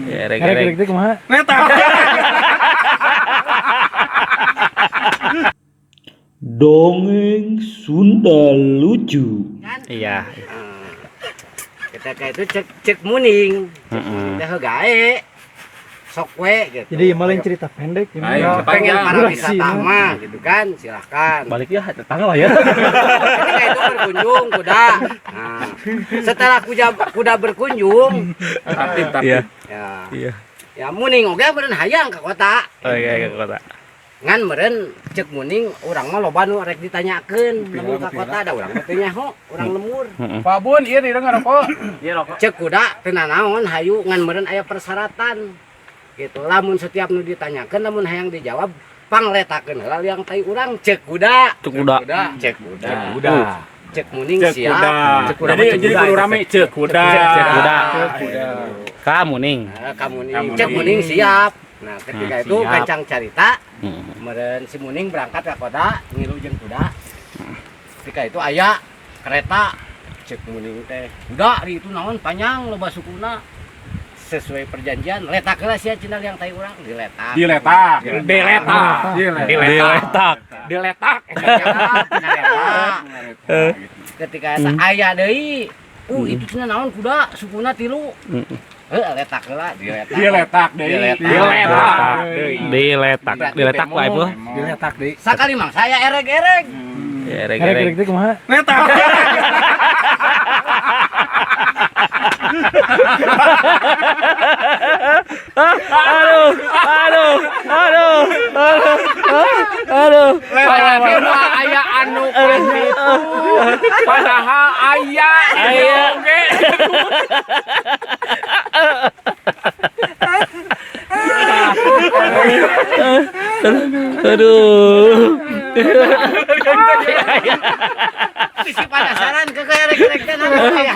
Erek teh kumaha? Neta. Dongeng Sunda lucu. Iya. Ketika itu cek muning. Teh gae. Sok we gitu. Jadi malah cerita pendek Ayo, pengen para durasi, wisata mah gitu kan, silahkan. balik ya tetangga lah ya. Ketika itu berkunjung kuda. Nah, setelah kuda berkunjung, Tapi Iya. ya, Iya. ya muning oge meureun hayang ke kota. Oh iya ke kota. Ngan meureun cek muning urang mah loba nu rek ditanyakeun, lamun ka kota ada urang teh nyaho, urang lemur. Pak Bun, ieu didengar rokok. Ieu rokok. Cek kuda teu naon hayu ngan meureun aya persyaratan. Gitu. Lamun setiap nu ditanyakeun lamun hayang dijawab pangletakeun heula liang tai urang cek kuda. Cek kuda. Cek kuda. Kuda. Cek muning Cek siap. kuda. Cek kuda. Jadi kudu rame cek kuda. Cek kuda. Kuda. Kamu ning. Kamu nih Kamu cek ning. muning siap. Nah, ketika itu siap. kencang carita, Hmm. meureun si muning berangkat ke kota ngilu jeung kuda. Ketika itu aya kereta cek muning teh. Kuda itu naon panjang loba sukuna. Sesuai perjanjian letak heula sia cenah liang tai urang diletak. Diletak. Diletak. Diletak. Diletak. Ketika eta aya deui, itu cenah naon kuda sukuna 3. Letak heula diletak. Diletak deui. Diletak. Diletak. Diletak wae beuh. Diletak deui. Sakali mang saya ereg-ereg. Erek teh kumaha? Neta. Aduh. Padahal aya anu itu. Padahal aya oge. Aduh. Si penasaran ke ereg-ereg teh naon aya.